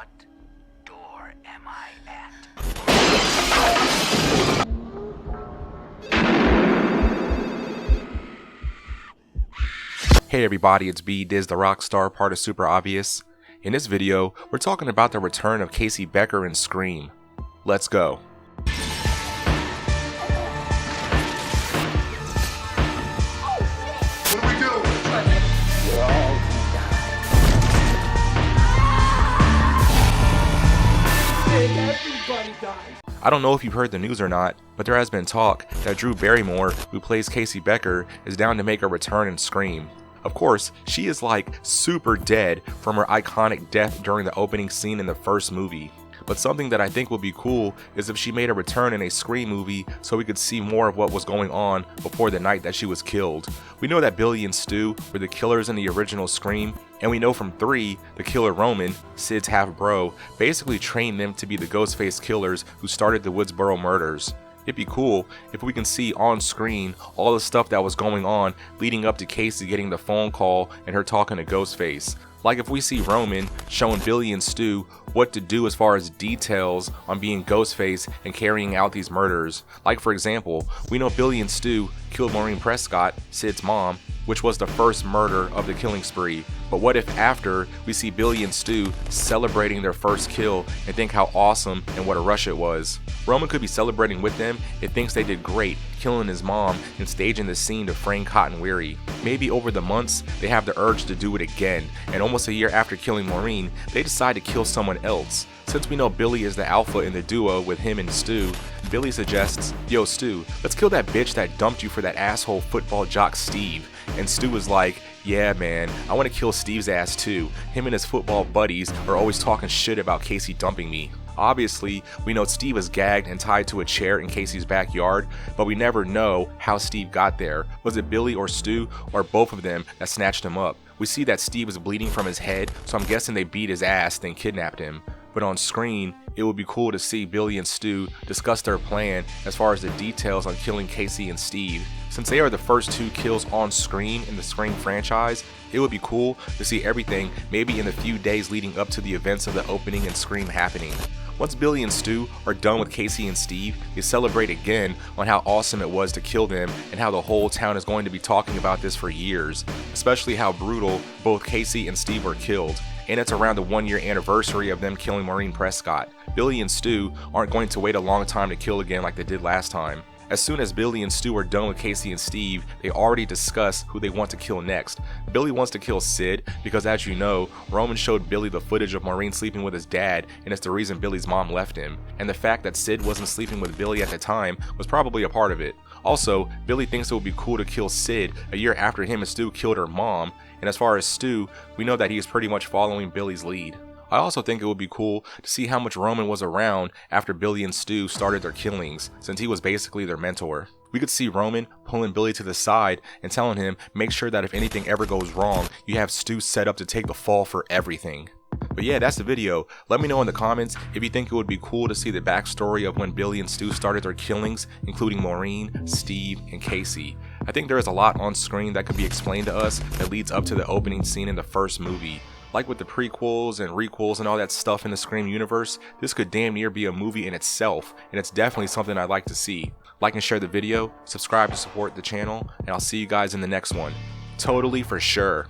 What door am I at? Hey everybody, it's B Diz the Rockstar, part of SuperObvious. In this video, we're talking about the return of Casey Becker in Scream. Let's go. What are we doing? I don't know if you've heard the news or not, but there has been talk that Drew Barrymore, who plays Casey Becker, is down to make a return in Scream. Of course, she is like super dead from her iconic death during the opening scene in the first movie. But something that I think would be cool is if she made a return in a Scream movie so we could see more of what was going on before the night that she was killed. We know that Billy and Stu were the killers in the original Scream, and we know from 3, the killer Roman, Sid's half-bro, basically trained them to be the Ghostface killers who started the Woodsboro murders. It'd be cool if we can see on screen all the stuff that was going on leading up to Casey getting the phone call and her talking to Ghostface. Like if we see Roman showing Billy and Stu what to do as far as details on being Ghostface and carrying out these murders. Like for example, we know Billy and Stu killed Maureen Prescott, Sid's mom, which was the first murder of the killing spree. But what if after we see Billy and Stu celebrating their first kill and think how awesome and what a rush it was? Roman could be celebrating with them and thinks they did great killing his mom and staging the scene to frame Cotton Weary. Maybe over the months they have the urge to do it again, and almost a year after killing Maureen, they decide to kill someone else. Since we know Billy is the alpha in the duo with him and Stu, Billy suggests, "Yo Stu, let's kill that bitch that dumped you for that asshole football jock Steve." And Stu is like, "Yeah man, I want to kill Steve's ass too. Him and his football buddies are always talking shit about Casey dumping me." Obviously, we know Steve is gagged and tied to a chair in Casey's backyard, but we never know how Steve got there. Was it Billy or Stu or both of them that snatched him up? We see that Steve is bleeding from his head, so I'm guessing they beat his ass then kidnapped him. But on screen, it would be cool to see Billy and Stu discuss their plan as far as the details on killing Casey and Steve. Since they are the first 2 kills on screen in the Scream franchise, it would be cool to see everything maybe in the few days leading up to the events of the opening and Scream happening. Once Billy and Stu are done with Casey and Steve, they celebrate again on how awesome it was to kill them and how the whole town is going to be talking about this for years, especially how brutal both Casey and Steve were killed. And it's around the 1-year anniversary of them killing Maureen Prescott. Billy and Stu aren't going to wait a long time to kill again like they did last time. As soon as Billy and Stu are done with Casey and Steve, they already discuss who they want to kill next. Billy wants to kill Sid because, as you know, Roman showed Billy the footage of Maureen sleeping with his dad, and it's the reason Billy's mom left him. And the fact that Sid wasn't sleeping with Billy at the time was probably a part of it. Also, Billy thinks it would be cool to kill Sid a year after him and Stu killed her mom, and as far as Stu, we know that he is pretty much following Billy's lead. I also think it would be cool to see how much Roman was around after Billy and Stu started their killings, since he was basically their mentor. We could see Roman pulling Billy to the side and telling him, make sure that if anything ever goes wrong, you have Stu set up to take the fall for everything. But yeah, that's the video. Let me know in the comments if you think it would be cool to see the backstory of when Billy and Stu started their killings, including Maureen, Steve, and Casey. I think there is a lot on screen that could be explained to us that leads up to the opening scene in the first movie. Like with the prequels and requels and all that stuff in the Scream universe, this could damn near be a movie in itself, and it's definitely something I'd like to see. Like and share the video, subscribe to support the channel, and I'll see you guys in the next one. Totally for sure.